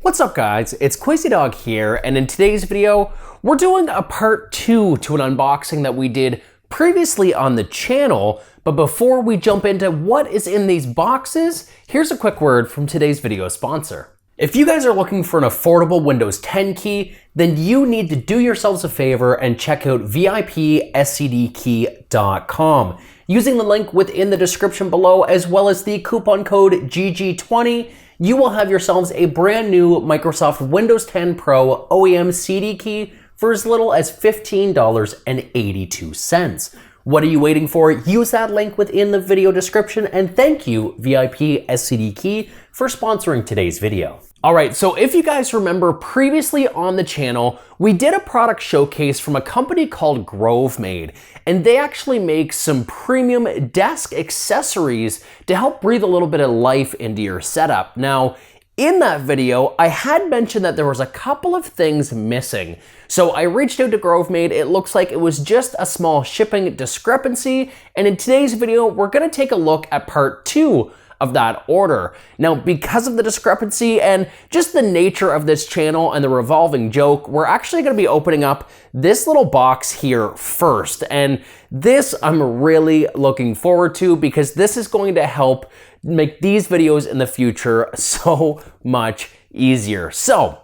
What's up guys, it's Quasi Dog here, and in today's video, we're doing a part 2 to an unboxing that we did previously on the channel. But before we jump into what is in these boxes, here's a quick word from today's video sponsor. If you guys are looking for an affordable Windows 10 key, then you need to do yourselves a favor and check out VIPscdkey.com. Using the link within the description below, as well as the coupon code GG20, you will have yourselves a brand new Microsoft Windows 10 Pro OEM CD key for as little as $15.82. What are you waiting for? Use that link within the video description, and thank you, VIP SCD Key, for sponsoring today's video. All right, so if you guys remember previously on the channel, we did a product showcase from a company called Grovemade, and they actually make some premium desk accessories to help breathe a little bit of life into your setup. Now, in that video, I had mentioned that there was a couple of things missing. So I reached out to Grovemade. It looks like it was just a small shipping discrepancy. And in today's video, we're gonna take a look at part 2 of that order. Now, because of the discrepancy and just the nature of this channel and the revolving joke, we're actually gonna be opening up this little box here first. And this I'm really looking forward to because this is going to help make these videos in the future so much easier. So,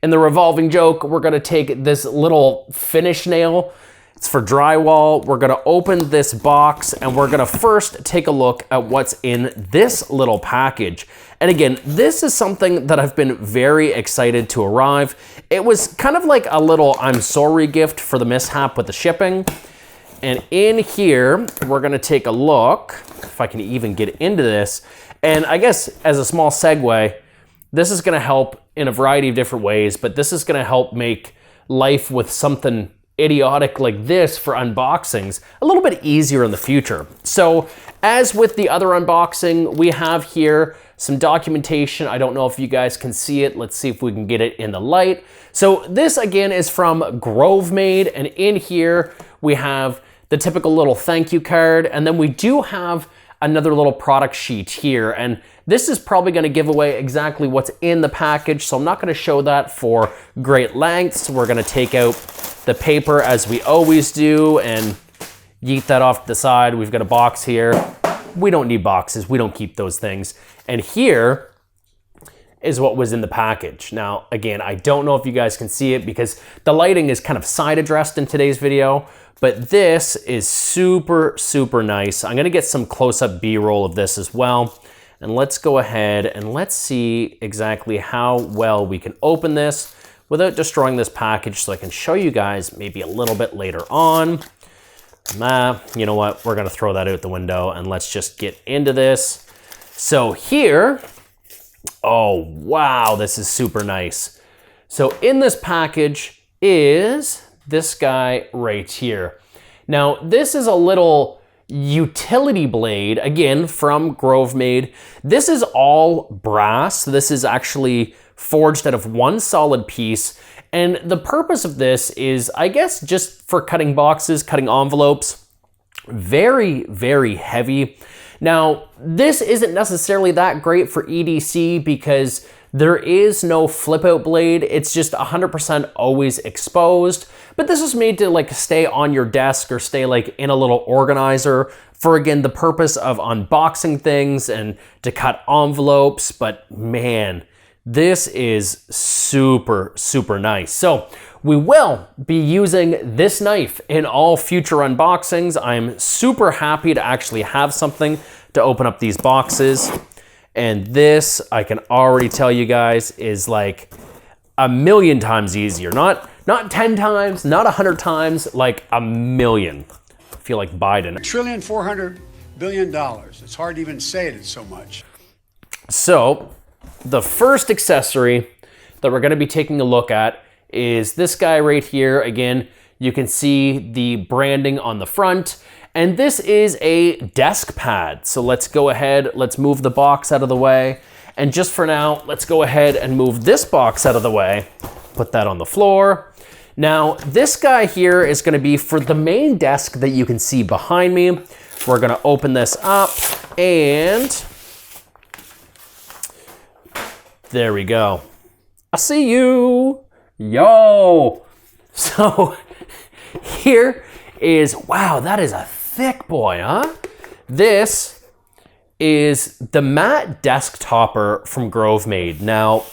in the revolving joke, we're gonna take this little finish nail. It's for drywall. We're gonna open this box and we're gonna first take a look at what's in this little package. And again, this is something that I've been very excited to arrive. It was kind of like a little I'm sorry gift for the mishap with the shipping. And in here, we're gonna take a look, if I can even get into this. And I guess as a small segue, this is gonna help in a variety of different ways, but this is gonna help make life with something idiotic like this for unboxings a little bit easier in the future. So as with the other unboxing, we have here some documentation. I don't know if you guys can see it. Let's see if we can get it in the light. So this again is from Grovemade, and in here we have the typical little thank you card, and then we do have another little product sheet here, and this is probably gonna give away exactly what's in the package, so I'm not gonna show that for great lengths. We're gonna take out the paper as we always do and yeet that off to the side. We've got a box here. We don't need boxes, we don't keep those things. And here is what was in the package. Now, again, I don't know if you guys can see it because the lighting is kind of side addressed in today's video, but this is super, super nice. I'm gonna get some close-up B-roll of this as well. And let's go ahead and let's see exactly how well we can open this without destroying this package, so I can show you guys maybe a little bit later on. You know what? We're gonna throw that out the window and let's just get into this. So here, oh wow, this is super nice. So in this package is this guy right here. Now, this is a little utility blade, again, from Grovemade. This is all brass. This is actually forged out of one solid piece. And the purpose of this is, I guess, just for cutting boxes, cutting envelopes. Very, very heavy. Now, this isn't necessarily that great for EDC because there is no flip out blade. It's just 100% always exposed. But this is made to like stay on your desk or stay like in a little organizer for, again, the purpose of unboxing things and to cut envelopes. But man, this is super, super nice. So we will be using this knife in all future unboxings. I'm super happy to actually have something to open up these boxes. And this, I can already tell you guys, is like a million times easier. Not 10 times, not 100 times, like a million. I feel like Biden. $1.4 trillion. It's hard to even say it, it's so much. So the first accessory that we're gonna be taking a look at is this guy right here. Again, you can see the branding on the front. And this is a desk pad. So let's go ahead, let's move the box out of the way. And just for now, let's go ahead and move this box out of the way. Put that on the floor. Now, this guy here is gonna be for the main desk that you can see behind me. We're gonna open this up and there we go. I see you. Yo. So here is, wow, that is a thick boy, huh? This is the matte desk topper from Grovemade. Now,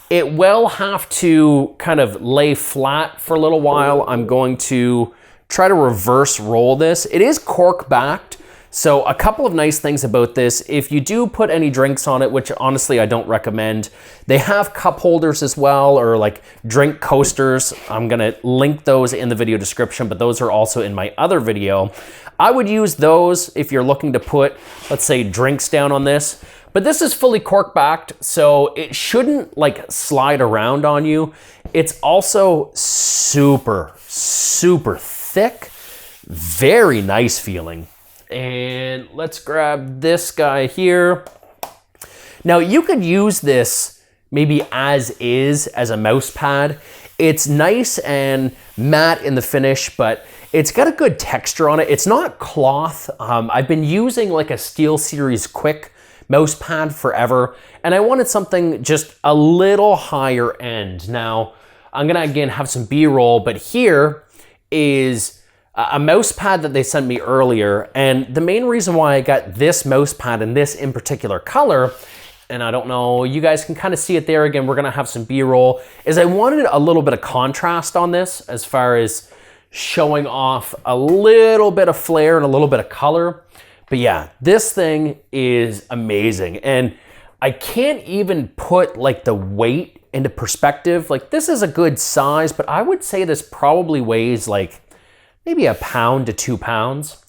it will have to kind of lay flat for a little while. I'm going to try to reverse roll this. It is cork backed. So a couple of nice things about this, if you do put any drinks on it, which honestly I don't recommend, they have cup holders as well, or like drink coasters. I'm gonna link those in the video description, but those are also in my other video. I would use those if you're looking to put, let's say, drinks down on this. But this is fully cork backed, so it shouldn't like slide around on you. It's also super, super thick, very nice feeling. And let's grab this guy here. Now you could use this maybe as is, as a mouse pad. It's nice and matte in the finish, but it's got a good texture on it. It's not cloth. I've been using like a SteelSeries Quick mouse pad forever, and I wanted something just a little higher end. Now, I'm gonna again have some B-roll, but here is a mouse pad that they sent me earlier, and the main reason why I got this mouse pad and this in particular color, and I don't know, you guys can kind of see it there, again, we're gonna have some B-roll, is I wanted a little bit of contrast on this as far as showing off a little bit of flair and a little bit of color. But yeah, this thing is amazing, and I can't even put like the weight into perspective. Like, this is a good size, but I would say this probably weighs like maybe 1 pound to 2 pounds.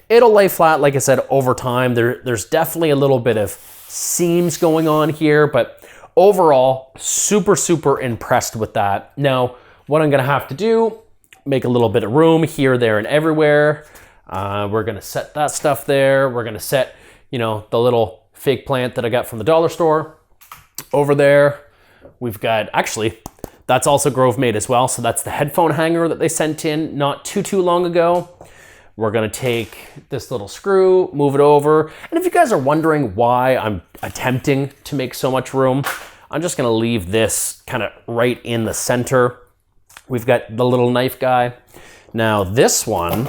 It'll lay flat, like I said, over time. There's definitely a little bit of seams going on here, but overall, super, super impressed with that. Now, what I'm gonna have to do, make a little bit of room here, there, and everywhere. We're gonna set that stuff there. We're gonna set, you know, the little fake plant that I got from the dollar store over there. We've got, actually, that's also Grovemade as well. So that's the headphone hanger that they sent in not too long ago. We're gonna take this little screw, move it over. And if you guys are wondering why I'm attempting to make so much room, I'm just gonna leave this kind of right in the center. We've got the little knife guy. Now this one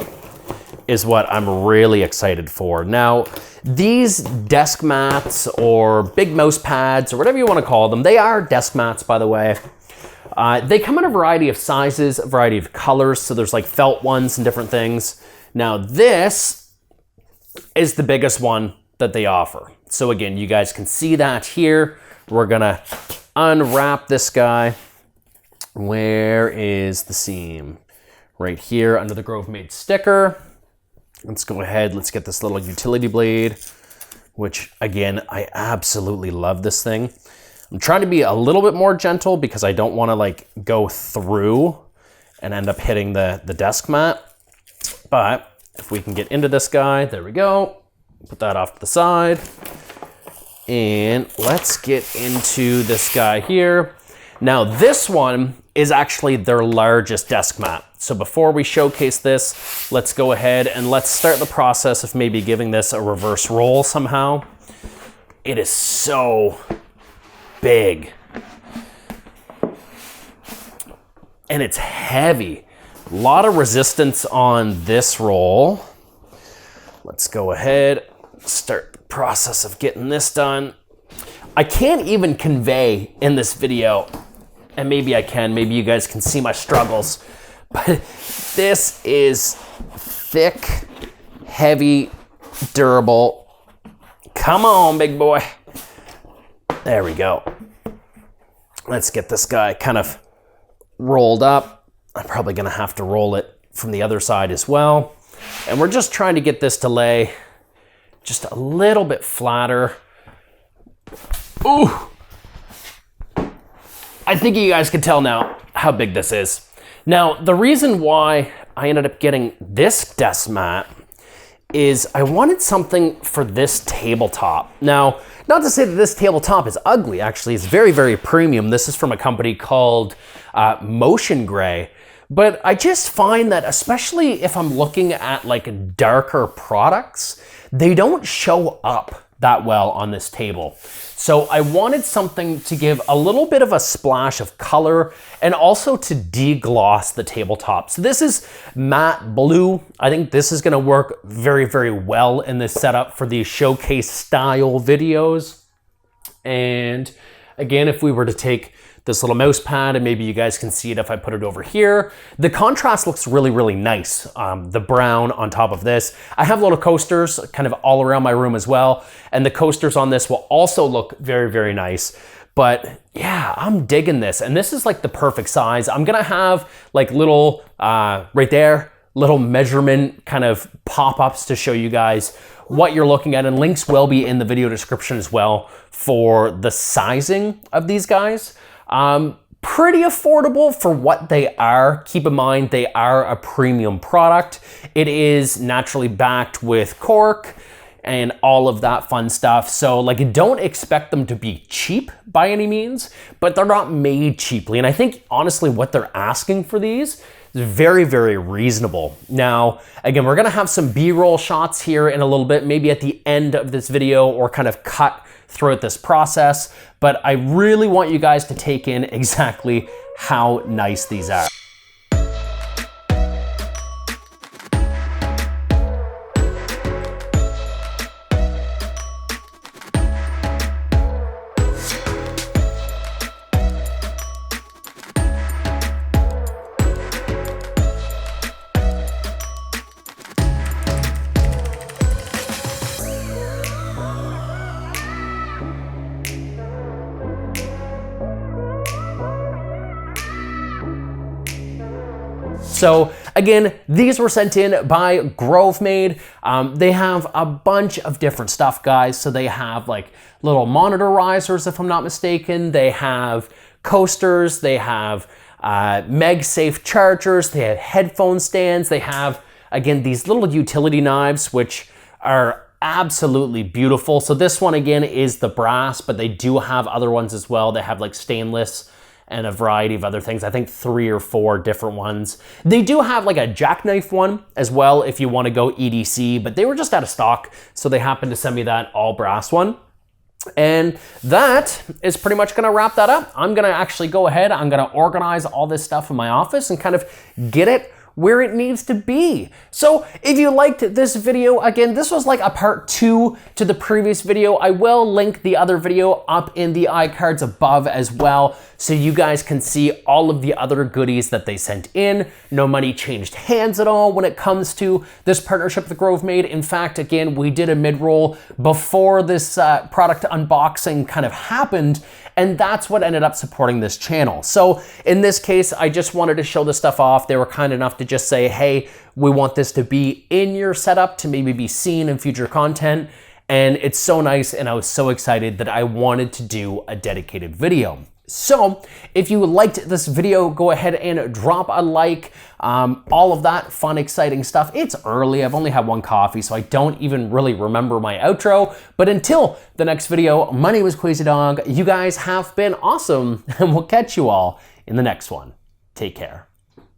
is what I'm really excited for. Now, these desk mats or big mouse pads or whatever you wanna call them, they are desk mats, by the way. They come in a variety of sizes, a variety of colors, so there's like felt ones and different things. Now this is the biggest one that they offer. So again, you guys can see that here. We're gonna unwrap this guy. Where is the seam? Right here under the Grovemade sticker. Let's go ahead, let's get this little utility blade, which again, I absolutely love this thing. I'm trying to be a little bit more gentle because I don't want to like go through and end up hitting the desk mat. But if we can get into this guy, there we go. Put that off to the side. And let's get into this guy here. Now this one is actually their largest desk mat. So before we showcase this, let's go ahead and let's start the process of maybe giving this a reverse roll somehow. It is so big. And it's heavy. A lot of resistance on this roll. Let's go ahead, start the process of getting this done. I can't even convey in this video, and maybe I can, maybe you guys can see my struggles, but this is thick, heavy, durable. Come on, big boy. There we go. Let's get this guy kind of rolled up. I'm probably gonna have to roll it from the other side as well. And we're just trying to get this to lay just a little bit flatter. Ooh! I think you guys can tell now how big this is. Now, the reason why I ended up getting this desk mat is I wanted something for this tabletop. Now, not to say that this tabletop is ugly, actually, it's very, very premium. This is from a company called Motion Gray. But I just find that, especially if I'm looking at like darker products, they don't show up that well on this table. So I wanted something to give a little bit of a splash of color and also to degloss the tabletop. So this is matte blue. I think this is gonna work very, very well in this setup for these showcase style videos. And again, if we were to take this little mouse pad, and maybe you guys can see it if I put it over here, the contrast looks really, really nice. The brown on top of this. I have little coasters kind of all around my room as well, and the coasters on this will also look very, very nice. But yeah, I'm digging this, and this is like the perfect size. I'm gonna have like little, right there, little measurement kind of pop-ups to show you guys what you're looking at, and links will be in the video description as well for the sizing of these guys. Pretty affordable for what they are. Keep in mind, they are a premium product. It is naturally backed with Cork and all of that fun stuff. So like, don't expect them to be cheap by any means, but they're not made cheaply. And I think honestly, what they're asking for these is very, very reasonable. Now, again, we're gonna have some B-roll shots here in a little bit, maybe at the end of this video or kind of cut throughout this process, but I really want you guys to take in exactly how nice these are. So again, these were sent in by Grovemade. They have a bunch of different stuff, guys. So they have like little monitor risers, if I'm not mistaken. They have coasters. They have MagSafe chargers. They have headphone stands. They have, again, these little utility knives, which are absolutely beautiful. So this one, again, is the brass, but they do have other ones as well. They have like stainless and a variety of other things. I think 3 or 4 different ones. They do have like a jackknife one as well if you want to go EDC, but they were just out of stock, so they happened to send me that all brass one. And that is pretty much gonna wrap that up. I'm gonna actually go ahead, I'm gonna organize all this stuff in my office and kind of get it where it needs to be. So if you liked this video, again, this was like a part 2 to the previous video. I will link the other video up in the iCards above as well, so you guys can see all of the other goodies that they sent in. No money changed hands at all when it comes to this partnership with Grovemade. In fact, again, we did a mid-roll before this product unboxing kind of happened, and that's what ended up supporting this channel. So in this case, I just wanted to show this stuff off. They were kind enough to just say, hey, we want this to be in your setup to maybe be seen in future content. And it's so nice, and I was so excited that I wanted to do a dedicated video. So if you liked this video, go ahead and drop a like, all of that fun, exciting stuff. It's early, I've only had 1 coffee, so I don't even really remember my outro. But until the next video, my name is Quasi Dog. You guys have been awesome, and we'll catch you all in the next one. Take care.